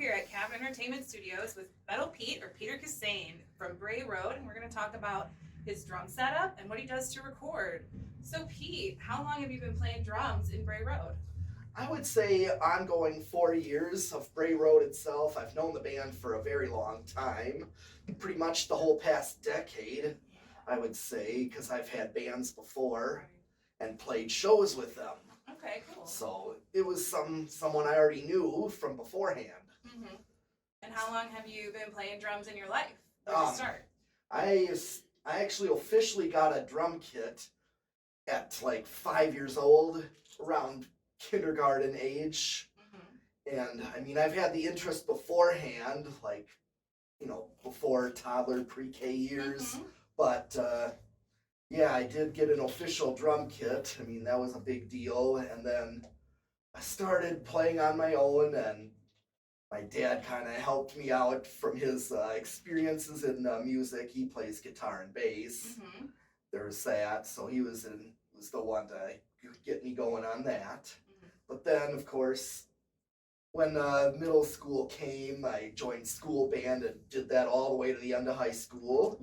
here at Cabin Entertainment Studios with Metal Pete, or Peter Kissane, from Bray Road, and we're going to talk about his drum setup and what he does to record. So, Pete, how long have you been playing drums in Bray Road? I would say ongoing 4 years of Bray Road itself. I've known the band for a very long time, pretty much the whole past decade, I would say, because I've had bands before and played shows with them. Okay, cool. So it was someone I already knew from beforehand. Mm-hmm. And how long have you been playing drums in your life? Where did you start? I actually officially got a drum kit at like 5 years old, around kindergarten age. And I mean, I've had the interest beforehand, like, before toddler pre-K years. But yeah, I did get an official drum kit. I mean, that was a big deal. And then I started playing on my own, and my dad kind of helped me out from his experiences in music. He plays guitar and bass. There's that. So he was the one to get me going on that. But then, of course, when middle school came, I joined school band and did that all the way to the end of high school.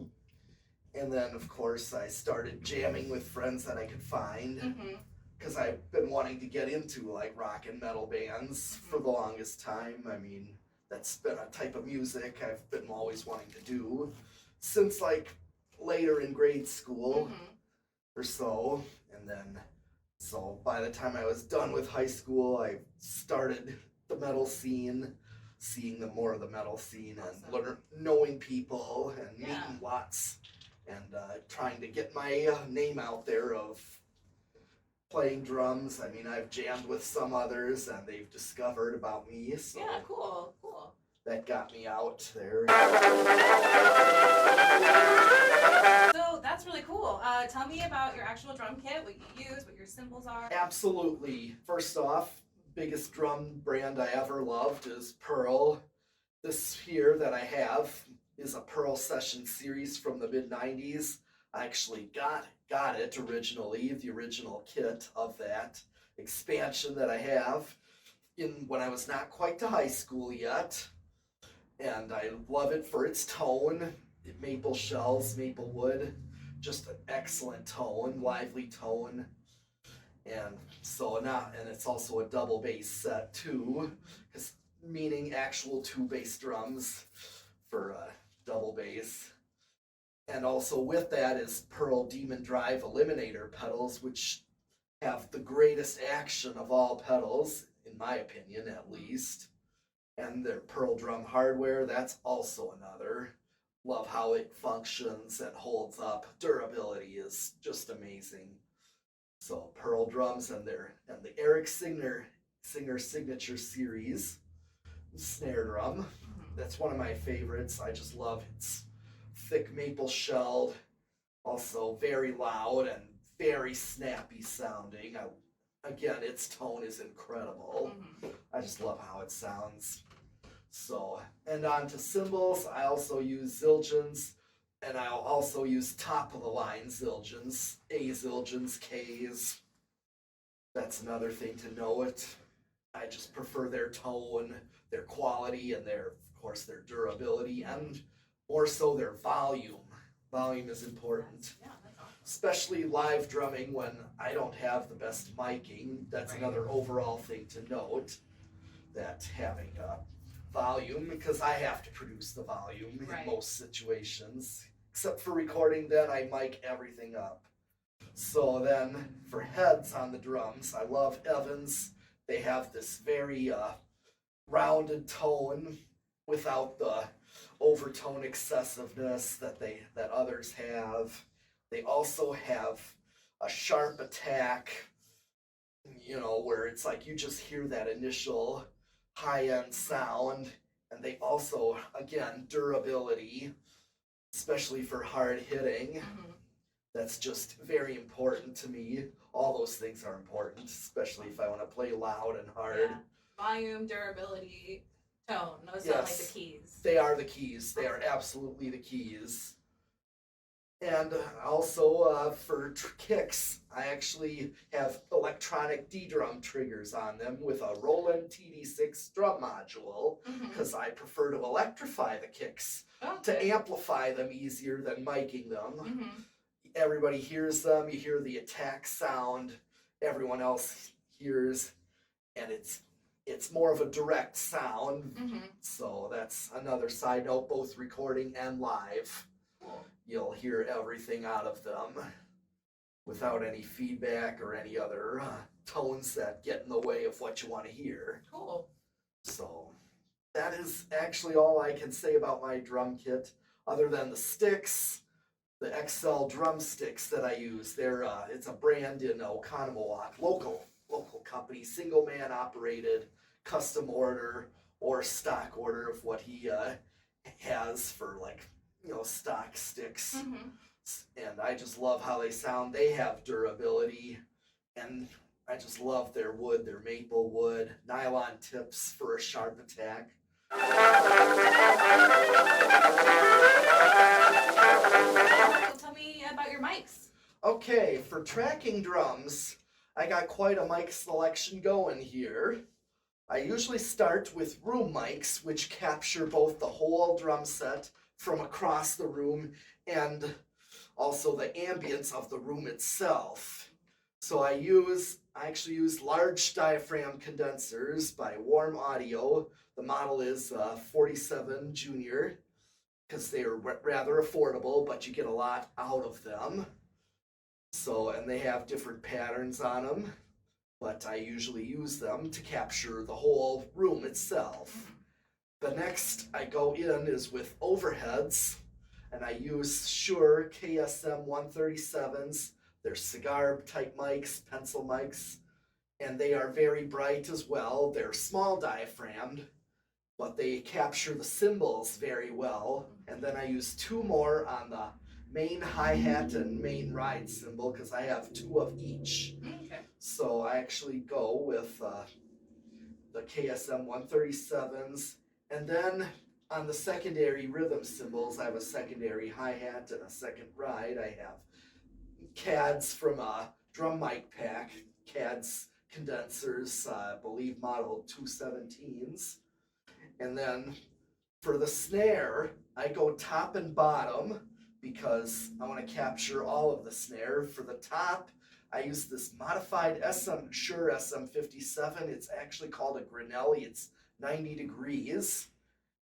And then, of course, I started jamming with friends that I could find, because I've been wanting to get into like rock and metal bands for the longest time. I mean, that's been a type of music I've been always wanting to do since like later in grade school or so. And then, so by the time I was done with high school, I started the metal scene, seeing more of the metal scene, and knowing people and meeting lots, and trying to get my name out there of playing drums. I mean, I've jammed with some others, and they've discovered about me. So yeah, cool. That got me out there. So that's really cool. Tell me about your actual drum kit, what you use, what your cymbals are. Absolutely. First off, biggest drum brand I ever loved is Pearl. This here that I have is a Pearl Session series from the mid-90s. I actually got it originally, the original kit of that expansion that I have when I was not quite to high school yet. And I love it for its tone. Maple shells, maple wood, just an excellent tone, lively tone. And so now, and it's also a double bass set too, meaning actual 2 bass drums for double bass. And also with that is Pearl Demon Drive Eliminator pedals, which have the greatest action of all pedals, in my opinion at least. And their Pearl drum hardware, that's also another. Love how it functions and holds up. Durability is just amazing. So Pearl drums and the Eric Singer Signature Series snare drum. That's one of my favorites. I just love its thick maple shelled, also very loud and very snappy sounding. Again, its tone is incredible. I just love how it sounds. So, and on to cymbals, I also use Zildjians, and I'll also use top-of-the-line Zildjians, A Zildjians, Ks. That's another thing to note. I just prefer their tone, their quality, and of course, their durability, and more so their volume. Volume is important. Yeah, that's awesome. Especially live drumming when I don't have the best miking. That's another overall thing to note, that having volume, because I have to produce the volume in most situations. Except for recording, then I mic everything up. So then for heads on the drums, I love Evans. They have this very rounded tone without the overtone excessiveness that others have. They also have a sharp attack, where it's like you just hear that initial high-end sound. And they also, again, durability, especially for hard hitting. That's just very important to me. All those things are important, especially if I want to play loud and hard. Yeah. Volume, durability, tone. Those are like the keys. They are the keys. They are absolutely the keys. And also for kicks, I actually have electronic D-drum triggers on them with a Roland TD6 drum module because I prefer to electrify the kicks to amplify them easier than miking them. Everybody hears them, you hear the attack sound, everyone else hears, and it's more of a direct sound. So that's another side note, both recording and live. You'll hear everything out of them without any feedback or any other tones that get in the way of what you want to hear. Cool. So that is actually all I can say about my drum kit, other than the sticks, the XL drumsticks that I use. It's a brand in Oconomowoc, local company, single man operated, custom order or stock order of what he has for stock sticks. And I just love how they sound. They have durability, and I just love their wood, their maple wood, nylon tips for a sharp attack. So tell me about your mics. Okay, for tracking drums, I got quite a mic selection going here. I usually start with room mics, which capture both the whole drum set from across the room and also the ambience of the room itself. So I actually use large diaphragm condensers by Warm Audio. The model is 47 Junior because they are rather affordable, but you get a lot out of them. So, and they have different patterns on them, but I usually use them to capture the whole room itself. The next I go in is with overheads, and I use Shure KSM 137s. They're cigar type mics, pencil mics, and they are very bright as well. They're small diaphragmed, but they capture the cymbals very well. And then I use two more on the main hi-hat and main ride cymbal because I have two of each. So I actually go with the KSM 137s, and then on the secondary rhythm cymbals, I have a secondary hi-hat and a second ride. I have CADs from a drum mic pack, CADs condensers, I believe model 217s. And then for the snare, I go top and bottom because I want to capture all of the snare. For the top, I use this modified Shure SM57. It's actually called a Grinelli. It's 90 degrees.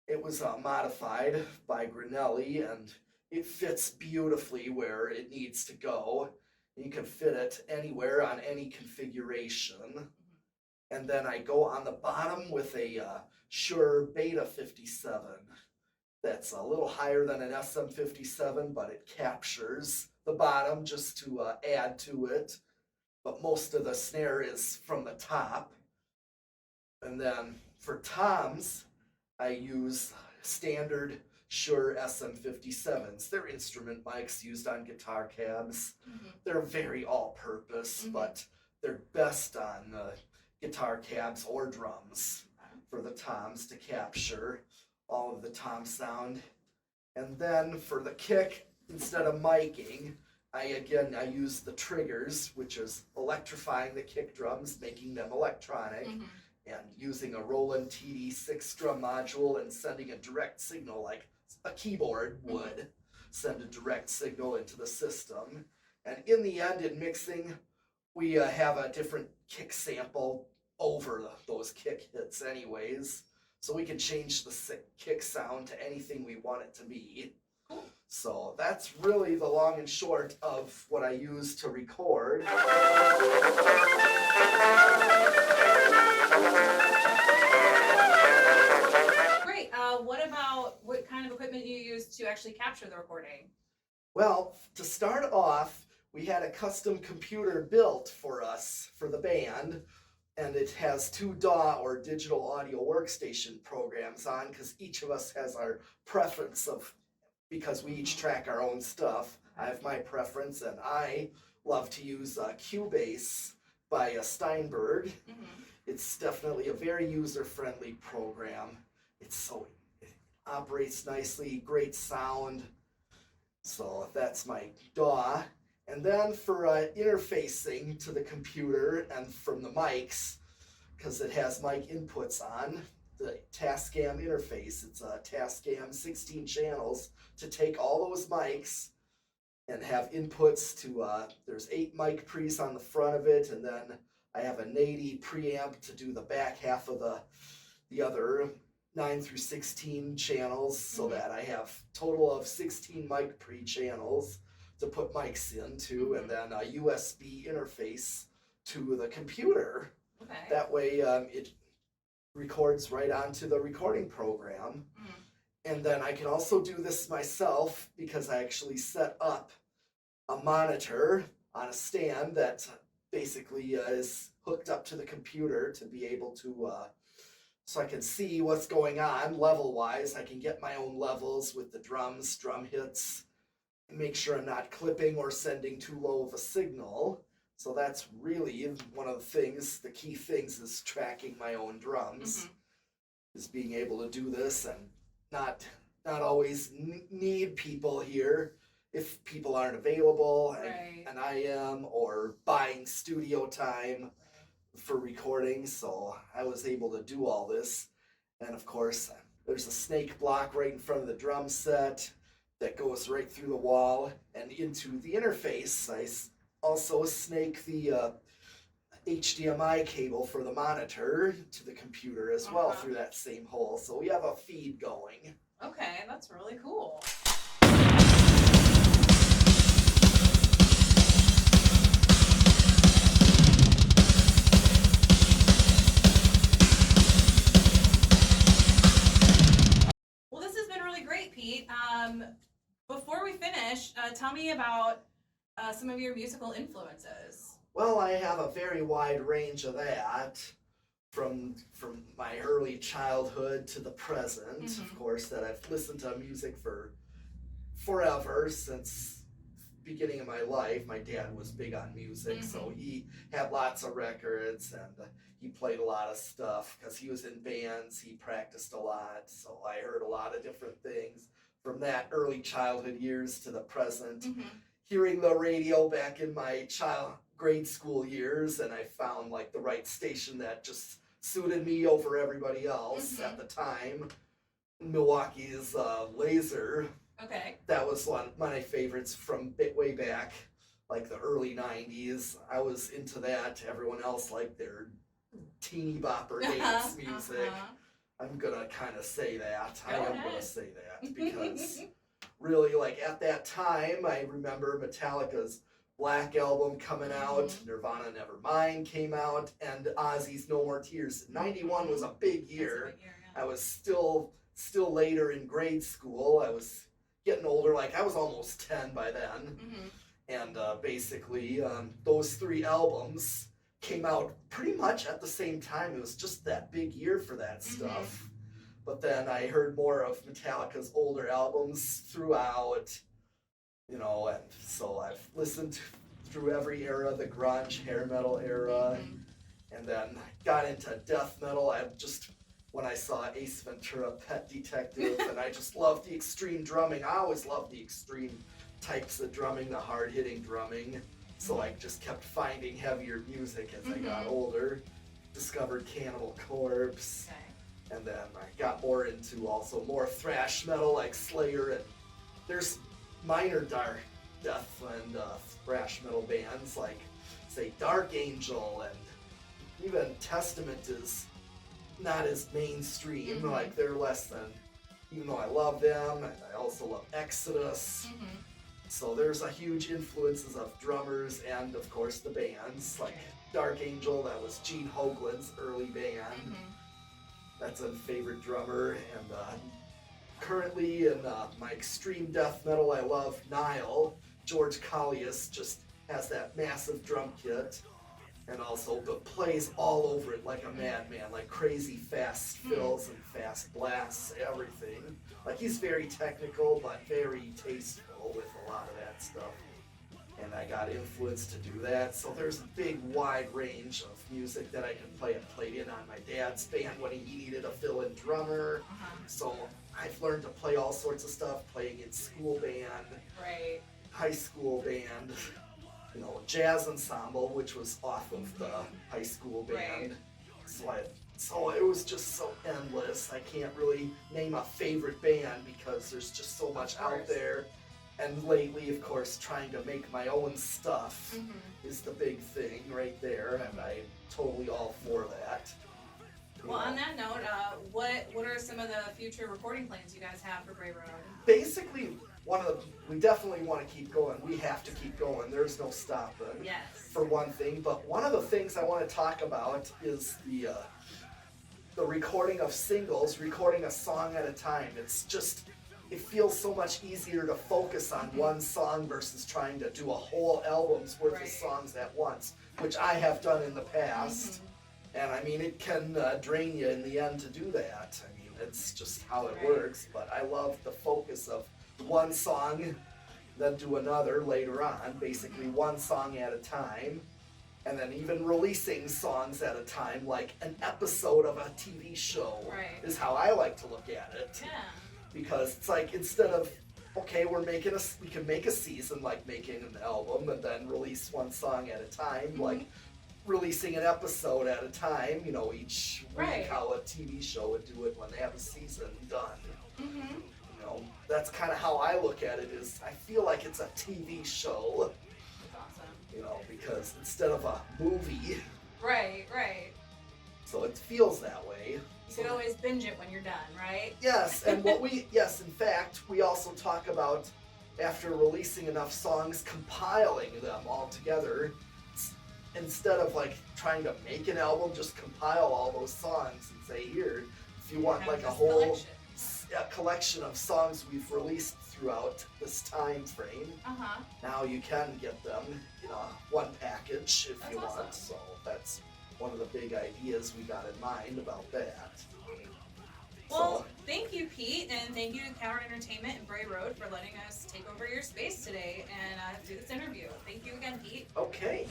It was modified by Grinelli, and it fits beautifully where it needs to go. You can fit it anywhere on any configuration. And then I go on the bottom with a Shure Beta 57. That's a little higher than an SM57, but it captures the bottom just to add to it. But most of the snare is from the top. And then for toms, I use standard Shure SM57s. They're instrument mics used on guitar cabs. They're very all-purpose, but they're best on guitar cabs or drums for the toms to capture all of the tom sound. And then for the kick, instead of miking, I use the triggers, which is electrifying the kick drums, making them electronic, and using a Roland TD6 drum module and sending a direct signal like a keyboard would send a direct signal into the system. And in the end, in mixing, we have a different kick sample over those kick hits anyways. So we can change the kick sound to anything we want it to be. So that's really the long and short of what I use to record. Great. What kind of equipment you use to actually capture the recording? Well, to start off, we had a custom computer built for us, for the band, and it has two DAW or digital audio workstation programs on because each of us has our preference because we each track our own stuff. I have my preference, and I love to use Cubase by Steinberg. It's definitely a very user-friendly program. It operates nicely, great sound. So that's my DAW. And then for interfacing to the computer and from the mics, because it has mic inputs on, the Tascam interface, it's a Tascam 16 channels to take all those mics and have inputs to, there's 8 mic pre's on the front of it, and then I have a 80 preamp to do the back half of the other 9 through 16 channels, so that I have total of 16 mic pre channels to put mics into, and then a USB interface to the computer. Okay. That way it records right onto the recording program. And then I can also do this myself because I actually set up a monitor on a stand that basically is hooked up to the computer to be able to, so I can see what's going on level-wise. I can get my own levels with the drums, drum hits, and make sure I'm not clipping or sending too low of a signal. So that's really one of the things, the key things is tracking my own drums, is being able to do this and not always need people here if people aren't available, and I am, or buying studio time for recording. So I was able to do all this. And of course, there's a snake block right in front of the drum set that goes right through the wall and into the interface. I also snake the HDMI cable for the monitor to the computer as well through that same hole. So we have a feed going. Okay, that's really cool. Well, this has been really great, Pete. Before we finish, tell me about some of your musical influences. Well, I have a very wide range of that, from my early childhood to the present. Of course, that I've listened to music for forever, since beginning of my life. My dad was big on music, so he had lots of records, and he played a lot of stuff because he was in bands. He practiced a lot, so I heard a lot of different things from that early childhood years to the present. Hearing the radio back in my grade school years, and I found like the right station that just suited me over everybody else at the time. Milwaukee's Laser. Okay. That was one of my favorites from way back, like the early 90s. I was into that. Everyone else liked their teeny bopper dance music. I'm gonna kind of say that. I am gonna say that because really, like at that time, I remember Metallica's Black Album coming out, Nirvana Nevermind came out, and Ozzy's No More Tears. 91 was a big year. I was still later in grade school. I was getting older, like I was almost 10 by then. And basically, those 3 albums came out pretty much at the same time. It was just that big year for that stuff. But then I heard more of Metallica's older albums throughout, you know, and so I've listened through every era, the grunge, hair metal era, and then got into death metal. When I saw Ace Ventura, Pet Detective, and I just loved the extreme drumming. I always loved the extreme types of drumming, the hard-hitting drumming. So I just kept finding heavier music as I got older. Discovered Cannibal Corpse. And then I got more into also more thrash metal like Slayer, and there's minor dark death and thrash metal bands like, say, Dark Angel, and even Testament is not as mainstream. Like they're less than, even though I love them, and I also love Exodus. So there's a huge influences of drummers and of course the bands, like Dark Angel, that was Gene Hoglan's early band. That's a favorite drummer. And currently in my extreme death metal, I love Nile. George Collius just has that massive drum kit, and also plays all over it like a madman, like crazy fast fills and fast blasts, everything. Like he's very technical but very tasteful with a lot of that stuff. And I got influenced to do that. So there's a big wide range of music that I can play. I played in on my dad's band when he needed a fill-in drummer. So I've learned to play all sorts of stuff, playing in school band, Right. high school band, jazz ensemble, which was off of the high school band. Right. So it was just so endless. I can't really name a favorite band because there's just so much out there. And lately, of course, trying to make my own stuff is the big thing right there, and I'm totally all for that. Well, on that note, what are some of the future recording plans you guys have for Bray Road? Basically, we definitely want to keep going. We have to keep going. There's no stopping. Yes. For one thing, but one of the things I want to talk about is the recording of singles, recording a song at a time. It feels so much easier to focus on one song versus trying to do a whole album's worth of songs at once, which I have done in the past. And I mean, it can drain you in the end to do that. I mean, it's just how it works. But I love the focus of one song, then do another later on, basically one song at a time. And then even releasing songs at a time, like an episode of a TV show, is how I like to look at it. Yeah. Because it's like, instead of, okay, we can make a season, like making an album, and then release one song at a time, like releasing an episode at a time, each week, how a TV show would do it when they have a season done. That's kind of how I look at it, is I feel like it's a TV show. That's awesome. Because instead of a movie. Right. So it feels that way. You could always binge it when you're done, right? Yes, and in fact, we also talk about, after releasing enough songs, compiling them all together. Instead of like trying to make an album, just compile all those songs and say, here, if you want like a whole collection of songs we've released throughout this time frame, now you can get them in one package if you want. So that's one of the big ideas we got in mind about that. Well, thank you, Pete, and thank you to Coward Entertainment and Bray Road for letting us take over your space today and do this interview. Thank you again, Pete. Okay.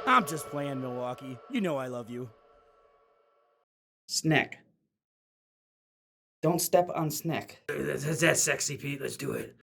I'm just playing, Milwaukee. You know I love you. Snack. Don't step on snack. That's sexy, Pete. Let's do it.